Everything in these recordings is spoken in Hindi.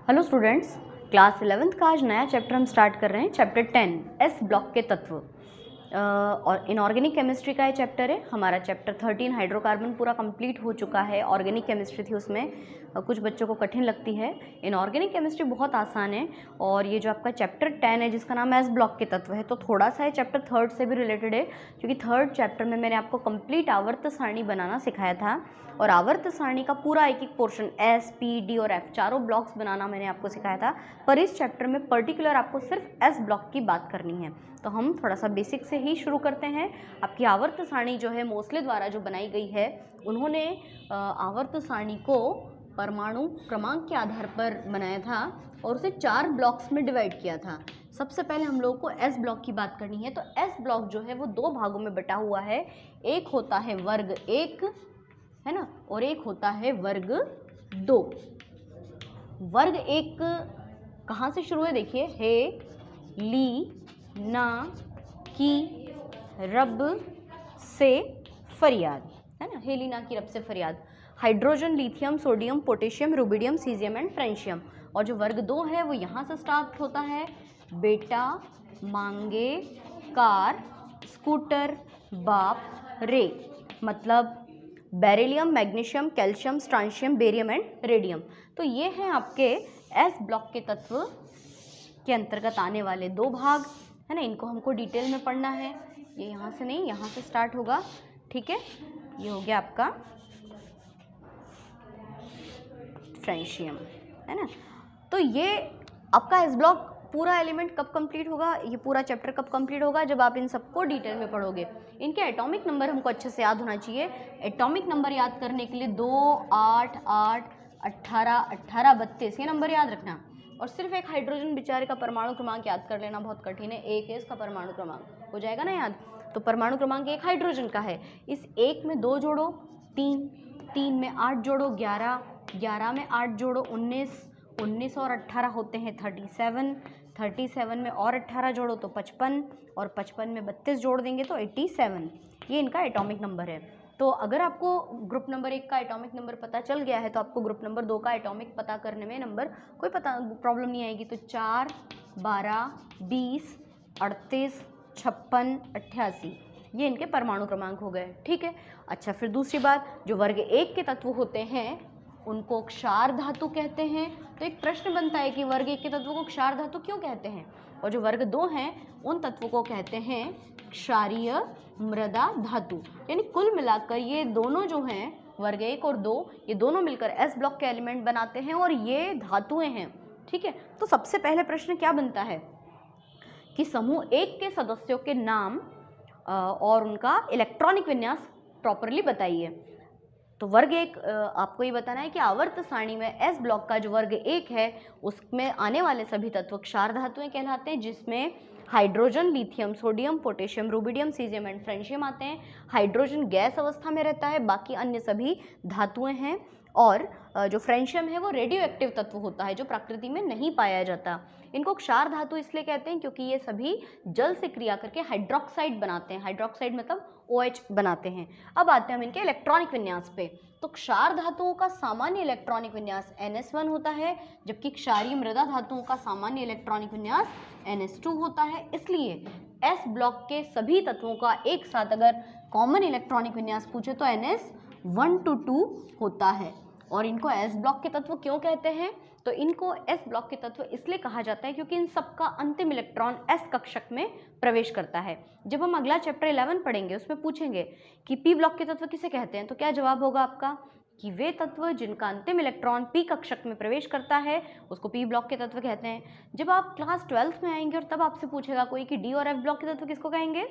हेलो स्टूडेंट्स, क्लास 11th का आज नया चैप्टर हम स्टार्ट कर रहे हैं। चैप्टर 10 एस ब्लॉक के तत्व और इनऑर्गेनिक केमिस्ट्री का ये चैप्टर है। हमारा चैप्टर 13 हाइड्रोकार्बन पूरा कंप्लीट हो चुका है। ऑर्गेनिक केमिस्ट्री थी, उसमें कुछ बच्चों को कठिन लगती है। इनऑर्गेनिक केमिस्ट्री बहुत आसान है। और ये जो आपका चैप्टर 10 है जिसका नाम एस ब्लॉक के तत्व है, तो थोड़ा सा ये चैप्टर 3rd से भी रिलेटेड है, क्योंकि 3rd चैप्टर में मैंने आपको कंप्लीट आवर्त सारणी बनाना सिखाया था। और आवर्त सारणी का पूरा एक एक पोर्शन एस, पी, डी और एफ चारों ब्लॉक्स बनाना मैंने आपको सिखाया था। पर इस चैप्टर में पर्टिकुलर आपको सिर्फ एस ब्लॉक की बात करनी है। तो हम थोड़ा सा बेसिक से ही शुरू करते हैं। आपकी आवर्त सारणी जो है मोस्ले द्वारा जो बनाई गई है, उन्होंने आवर्त सारणी को परमाणु क्रमांक के आधार पर बनाया था और उसे 4 ब्लॉक्स में डिवाइड किया था। सबसे पहले हम लोगों को एस ब्लॉक की बात करनी है। तो एस ब्लॉक जो है वो 2 भागों में बटा हुआ है। एक होता है वर्ग 1, है ना, और एक होता है वर्ग 2। वर्ग 1 कहाँ से शुरू है? देखिए, हे, ली, ना, की, रब से फरियाद, है ना, हे, ली, ना, की, रब से फरियाद। Hydrogen, lithium, sodium, potassium, rubidium, caesium and francium. और जो वर्ग 2 है वो यहाँ से स्टार्ट होता है, बेटा, मांगे, कार, स्कूटर, बाप, रे। मतलब beryllium, magnesium, calcium, स्ट्रांशियम, barium and radium. तो ये हैं आपके एस ब्लॉक के तत्व के अंतर्गत आने वाले 2 भाग, है ना। इनको हमको डिटेल में पढ़ना है। ये यहाँ से नहीं, यहाँ से स्टार्ट होगा, ठीक है। ये हो गया आपका फ्रेंशियम, है ना। तो ये आपका एस ब्लॉक पूरा एलिमेंट कब कंप्लीट होगा, ये पूरा चैप्टर कब कंप्लीट होगा? जब आप इन सबको डिटेल में पढ़ोगे। इनके एटॉमिक नंबर हमको अच्छे से याद होना चाहिए। एटॉमिक नंबर याद करने के लिए 2, 8, 8, 18, 18, 32 ये नंबर याद रखना। और सिर्फ एक हाइड्रोजन बेचारे का परमाणु क्रमांक याद कर लेना बहुत कठिन है। 1 है इसका परमाणु क्रमांक, हो जाएगा ना याद। तो परमाणु क्रमांक 1 हाइड्रोजन का है। इस 1 में 2 जोड़ो 3, 3 में 8 जोड़ो 11, 11 में 8 जोड़ो 19, 19 और 18 होते हैं 37, 37 में और 18 जोड़ो तो 55, और 55 में 32 जोड़ देंगे तो 87। ये इनका एटॉमिक नंबर है। तो अगर आपको ग्रुप नंबर 1 का एटॉमिक नंबर पता चल गया है तो आपको ग्रुप नंबर 2 का एटॉमिक पता करने में नंबर कोई प्रॉब्लम नहीं आएगी। तो 4, 12, 20, 38, 56, 88 ये इनके परमाणु क्रमांक हो गए, ठीक है। अच्छा, फिर दूसरी बात, जो वर्ग 1 के तत्व होते हैं उनको क्षार धातु कहते हैं। तो एक प्रश्न बनता है कि वर्ग 1 के तत्वों को क्षार धातु क्यों कहते हैं? और जो वर्ग 2 हैं उन तत्वों को कहते हैं क्षारीय मृदा धातु। यानी कुल मिलाकर ये दोनों जो हैं, वर्ग 1 और 2, ये दोनों मिलकर एस ब्लॉक के एलिमेंट बनाते हैं और ये धातुएं हैं, ठीक है। तो सबसे पहले प्रश्न क्या बनता है कि समूह 1 के सदस्यों के नाम और उनका इलेक्ट्रॉनिक विन्यास प्रॉपरली बताइए। तो वर्ग 1 आपको ये बताना है कि आवर्त सारणी में एस ब्लॉक का जो वर्ग 1 है उसमें आने वाले सभी तत्व क्षार धातुएं कहलाते हैं, जिसमें hydrogen, lithium, sodium, potassium, rubidium, caesium and francium आते हैं। हाइड्रोजन गैस अवस्था में रहता है, बाकी अन्य सभी धातुएं हैं। और जो फ्रेंशियम है वो रेडियो एक्टिव तत्व होता है जो प्रकृति में नहीं पाया जाता। इनको क्षार धातु इसलिए कहते हैं क्योंकि ये सभी जल से क्रिया करके हाइड्रोक्साइड बनाते हैं। हाइड्रोक्साइड मतलब OH बनाते हैं। अब आते हैं हम इनके इलेक्ट्रॉनिक विन्यास पे। तो क्षार धातुओं का सामान्य इलेक्ट्रॉनिक विन्यास NS1 होता है, जबकि क्षारीय मृदा धातुओं का सामान्य इलेक्ट्रॉनिक विन्यास NS2 होता है। इसलिए एस ब्लॉक के सभी तत्वों का एक साथ अगर कॉमन इलेक्ट्रॉनिक विन्यास पूछे तो NS1 to 2 होता है। और इनको एस ब्लॉक के तत्व क्यों कहते हैं? तो इनको एस ब्लॉक के तत्व इसलिए कहा जाता है क्योंकि इन सबका अंतिम इलेक्ट्रॉन एस कक्षक में प्रवेश करता है। जब हम अगला चैप्टर 11 पढ़ेंगे उसमें पूछेंगे कि पी ब्लॉक के तत्व किसे कहते हैं, तो क्या जवाब होगा आपका कि वे तत्व जिनका अंतिम इलेक्ट्रॉन पी कक्षक में प्रवेश करता है उसको पी ब्लॉक के तत्व कहते हैं। जब आप क्लास 12th में आएंगे और तब आपसे पूछेगा कोई कि डी और एफ ब्लॉक के तत्व किसको कहेंगे,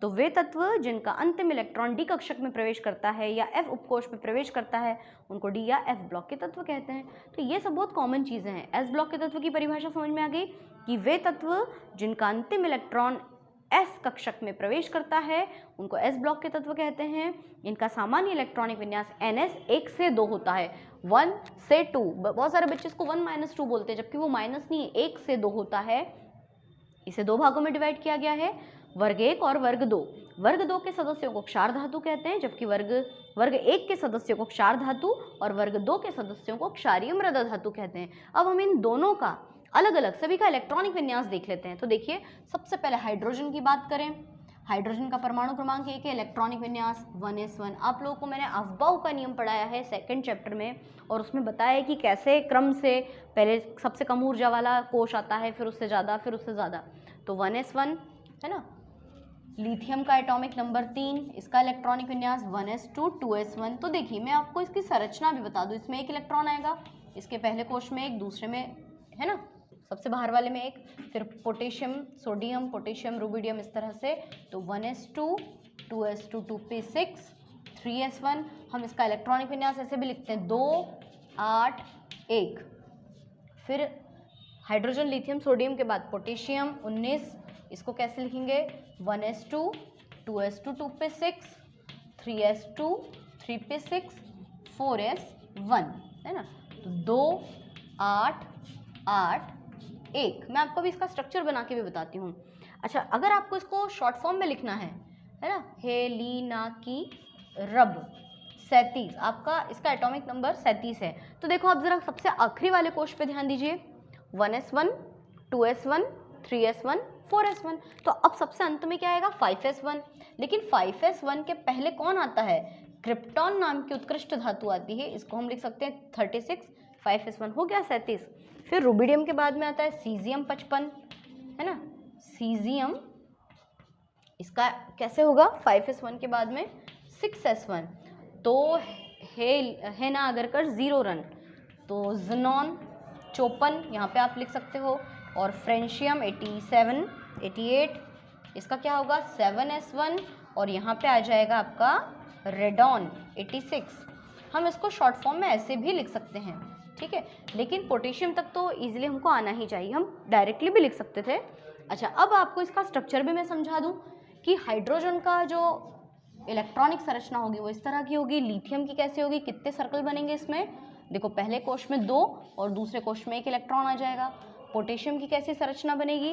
तो वे तत्व जिनका अंतिम इलेक्ट्रॉन डी कक्षक में प्रवेश करता है या एफ उपकोष में प्रवेश करता है उनको डी या एफ ब्लॉक के तत्व कहते हैं। तो ये सब बहुत कॉमन चीज़ें हैं। एस ब्लॉक के तत्व की परिभाषा समझ में आ गई कि वे तत्व जिनका अंतिम इलेक्ट्रॉन एस कक्षक में प्रवेश करता है उनको एस ब्लॉक के तत्व कहते हैं। इनका सामान्य इलेक्ट्रॉनिक विन्यास NS 1 से 2 होता है, 1 से 2। बहुत सारे बच्चे इसको 1 - 2 बोलते हैं, जबकि वो माइनस नहीं है, 1 से 2 होता है। इसे 2 भागों में डिवाइड किया गया है, वर्ग 1 और वर्ग 2। वर्ग 2 के सदस्यों को क्षार धातु कहते हैं, जबकि वर्ग 1 के सदस्यों को क्षार धातु और वर्ग 2 के सदस्यों को क्षारीय मृदा धातु कहते हैं। अब हम इन दोनों का अलग अलग सभी का इलेक्ट्रॉनिक विन्यास देख लेते हैं। तो देखिए, सबसे पहले हाइड्रोजन की बात करें। हाइड्रोजन का परमाणु क्रमांक 1 है, इलेक्ट्रॉनिक विन्यास 1s1। आप लोगों को मैंने अफबाउ का नियम पढ़ाया है सेकंड चैप्टर में, और उसमें बताया है कि कैसे क्रम से पहले सबसे कम ऊर्जा वाला कोश आता है, फिर उससे ज़्यादा, फिर उससे ज़्यादा। तो 1s1 है ना। लिथियम का एटॉमिक नंबर 3, इसका इलेक्ट्रॉनिक विन्यास 1s2 2s1। तो देखिए, मैं आपको इसकी संरचना भी बता दूं। इसमें एक इलेक्ट्रॉन आएगा, इसके पहले कोश में एक, दूसरे में है ना, सबसे बाहर वाले में एक, फिर पोटेशियम, सोडियम, पोटेशियम, रुबिडियम, इस तरह से। तो 1s2 2s2 2p6 3s1। हम इसका इलेक्ट्रॉनिक विन्यास ऐसे भी लिखते हैं 2 8 1। फिर हाइड्रोजन, लिथियम, सोडियम के बाद पोटेशियम 19, इसको कैसे लिखेंगे 1s2 2s2 2p6 3s2 3p6 4s1, है ना। तो 2 8 8 1। मैं आपको भी इसका स्ट्रक्चर बना के भी बताती हूँ। अच्छा, अगर आपको इसको शॉर्ट फॉर्म में लिखना है ना, हेलिना की रब 37, आपका इसका एटॉमिक नंबर 37 है। तो देखो, आप जरा सबसे आखिरी वाले कोश पे ध्यान दीजिए, 1s1 2s1 3s1 4s1। तो अब सबसे अंत में क्या आएगा 5s1। लेकिन 5s1 के पहले कौन आता है, क्रिप्टॉन नाम की उत्कृष्ट धातु आती है, इसको हम लिख सकते हैं 36। 5s1 हो गया 37। फिर रुबिडियम के बाद में आता है सीजियम 55, है ना। सीजियम, इसका कैसे होगा 5s1 के बाद में 6s1। तो है ना, अगर कर 0 रन, तो ज़नॉन 54 यहाँ पे आप लिख सकते हो। और फ्रेंशियम 87 88, इसका क्या होगा 7s1। और यहाँ पे आ जाएगा आपका रेडॉन 86। हम इसको शॉर्ट फॉर्म में ऐसे भी लिख सकते हैं, ठीक है। लेकिन पोटेशियम तक तो इजीली हमको आना ही चाहिए, हम डायरेक्टली भी लिख सकते थे। अच्छा, अब आपको इसका स्ट्रक्चर भी मैं समझा दूं कि हाइड्रोजन का जो इलेक्ट्रॉनिक संरचना होगी वो इस तरह की होगी। लिथियम की कैसे होगी, कितने सर्कल बनेंगे इसमें, देखो पहले कोश में 2 और दूसरे कोश में 1 इलेक्ट्रॉन आ जाएगा। पोटेशियम की कैसी संरचना बनेगी,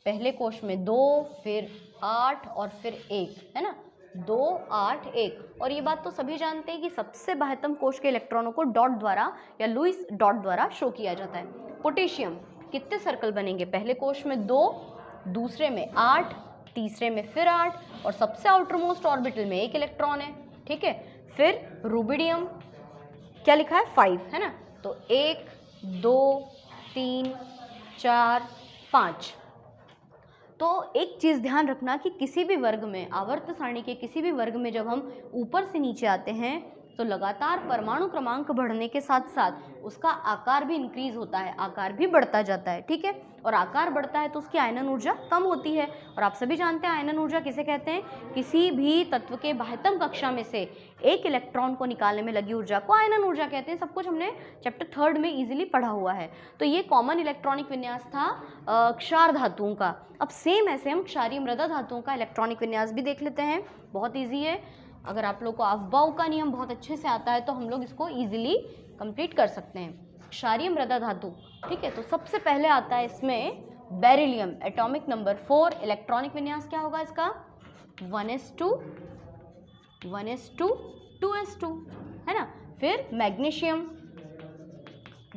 पहले कोश में 2, फिर 8 और फिर 1, है ना, 2 8 1। और ये बात तो सभी जानते हैं कि सबसे बाह्यतम कोश के इलेक्ट्रॉनों को डॉट द्वारा या लुईस डॉट द्वारा शो किया जाता है। पोटेशियम कितने सर्कल बनेंगे, पहले कोश में 2, दूसरे में 8, तीसरे में फिर 8, और सबसे आउटर मोस्ट ऑर्बिटल में 1 इलेक्ट्रॉन है, ठीक है। फिर रुबिडियम क्या लिखा है 5, है ना। तो 1 2 3 4 5। तो एक चीज़ ध्यान रखना कि किसी भी वर्ग में, आवर्त सारणी के किसी भी वर्ग में जब हम ऊपर से नीचे आते हैं तो लगातार परमाणु क्रमांक बढ़ने के साथ साथ उसका आकार भी इंक्रीज होता है, आकार भी बढ़ता जाता है, ठीक है। और आकार बढ़ता है तो उसकी आयनन ऊर्जा कम होती है। और आप सभी जानते हैं आयनन ऊर्जा किसे कहते हैं, किसी भी तत्व के बाह्यतम कक्षा में से एक इलेक्ट्रॉन को निकालने में लगी ऊर्जा को आयनन ऊर्जा कहते हैं। सब कुछ हमने चैप्टर 3 में इजीली पढ़ा हुआ है। तो ये कॉमन इलेक्ट्रॉनिक विन्यास था क्षार धातुओं का। अब सेम ऐसे हम क्षारीय मृदा धातुओं का इलेक्ट्रॉनिक विन्यास भी देख लेते हैं, बहुत ईजी है। अगर आप लोग को अफबाउ का नियम बहुत अच्छे से आता है तो हम लोग इसको ईजिली कंप्लीट कर सकते हैं। क्षारीय मृदा धातु, ठीक है। तो सबसे पहले आता है इसमें बेरिलियम, एटॉमिक नंबर 4, इलेक्ट्रॉनिक विन्यास क्या होगा इसका 1s2 1s2 2s2, है ना। फिर magnesium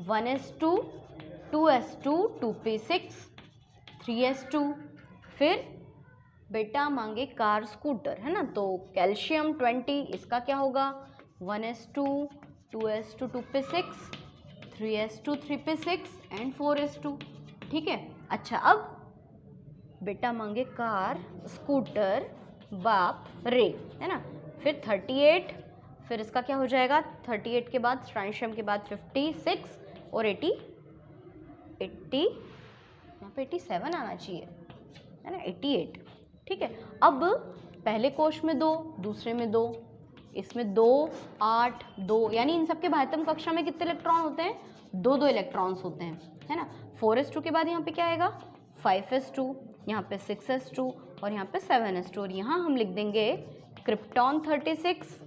1s2 2s2 2p6 3s2। फिर बेटा मांगे कार स्कूटर, है ना, तो कैल्शियम 20, इसका क्या होगा 1s2 2s2 2p6 3s2 3p6 and 4s2, ठीक है। अच्छा, अब बेटा मांगे कार स्कूटर बाप रे, है ना। फिर 38, फिर इसका क्या हो जाएगा 38 के बाद स्ट्रांशियम के बाद 56 और 80 यहाँ पे 87 आना चाहिए, है ना, 88, ठीक है। अब पहले कोश में 2, दूसरे में 2, इसमें 2 8 2, यानी इन सबके बाह्यतम कक्षा में कितने इलेक्ट्रॉन होते हैं, 2 इलेक्ट्रॉन्स होते हैं, है ना। 4s2 के बाद यहाँ पे क्या आएगा 5s2, यहाँ पे 6s2 और यहाँ पे 7s2। और यहाँ हम लिख देंगे क्रिप्टॉन 36,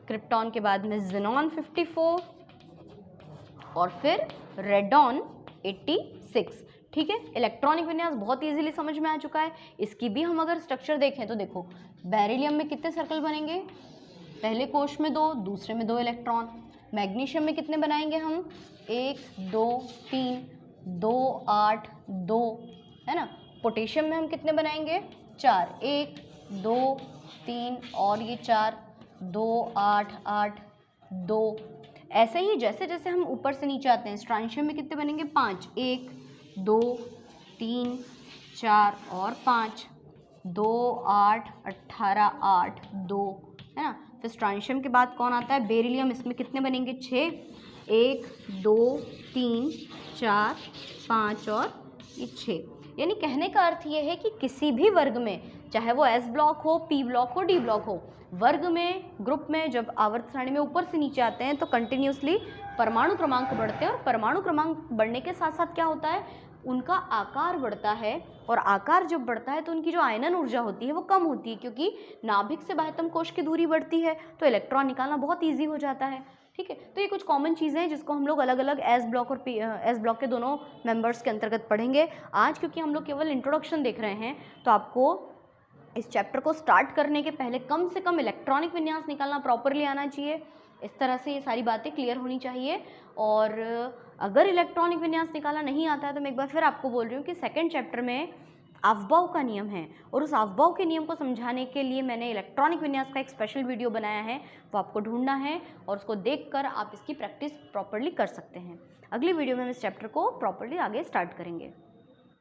क्रिप्टॉन के बाद में ज़ेनॉन 54 और फिर रेडॉन 86, ठीक है। इलेक्ट्रॉनिक विन्यास बहुत इजीली समझ में आ चुका है। इसकी भी हम अगर स्ट्रक्चर देखें तो देखो बेरिलियम में कितने सर्कल बनेंगे? पहले कोश में 2, दूसरे में 2 इलेक्ट्रॉन। मैग्नीशियम में कितने बनाएंगे हम? 1 2 3, 2 8 2, है ना। पोटेशियम में हम कितने बनाएंगे? 4, 1 2 3 और ये 4, 2 8 8 2। ऐसे ही जैसे जैसे हम ऊपर से नीचे आते हैं, स्ट्रांशियम में कितने बनेंगे? 5, 1 2 3 4 और 5, 2 8 18 8 2, है ना। फिर स्ट्रांशियम के बाद कौन आता है? बेरिलियम। इसमें कितने बनेंगे? 6, 1 2 3 4 5 और ये 6। यानी कहने का अर्थ ये है कि किसी भी वर्ग में, चाहे वो एस ब्लॉक हो, पी ब्लॉक हो, डी ब्लॉक हो, वर्ग में, ग्रुप में जब आवर्त सारणी में ऊपर से नीचे आते हैं तो कंटिन्यूसली परमाणु क्रमांक बढ़ते हैं। और परमाणु क्रमांक बढ़ने के साथ साथ क्या होता है? उनका आकार बढ़ता है। और आकार जब बढ़ता है तो उनकी जो आयनन ऊर्जा होती है वो कम होती है, क्योंकि नाभिक से बाह्यतम कोश की दूरी बढ़ती है तो इलेक्ट्रॉन निकालना बहुत ईजी हो जाता है। ठीक है, तो ये कुछ कॉमन चीज़ें हैं जिसको हम लोग अलग अलग एस ब्लॉक और एस ब्लॉक के दोनों मेंबर्स के अंतर्गत पढ़ेंगे। आज क्योंकि हम लोग केवल इंट्रोडक्शन देख रहे हैं तो आपको इस चैप्टर को स्टार्ट करने के पहले कम से कम इलेक्ट्रॉनिक विन्यास निकालना प्रॉपरली आना चाहिए। इस तरह से ये सारी बातें क्लियर होनी चाहिए। और अगर इलेक्ट्रॉनिक विन्यास निकालना नहीं आता है तो मैं एक बार फिर आपको बोल रही हूँ कि सेकंड चैप्टर में अफबाव का नियम है, और उस अफबाव के नियम को समझाने के लिए मैंने इलेक्ट्रॉनिक विन्यास का एक स्पेशल वीडियो बनाया है, वो आपको ढूंढना है और उसको देखकर आप इसकी प्रैक्टिस प्रॉपरली कर सकते हैं। अगली वीडियो में हम इस चैप्टर को प्रॉपरली आगे स्टार्ट करेंगे।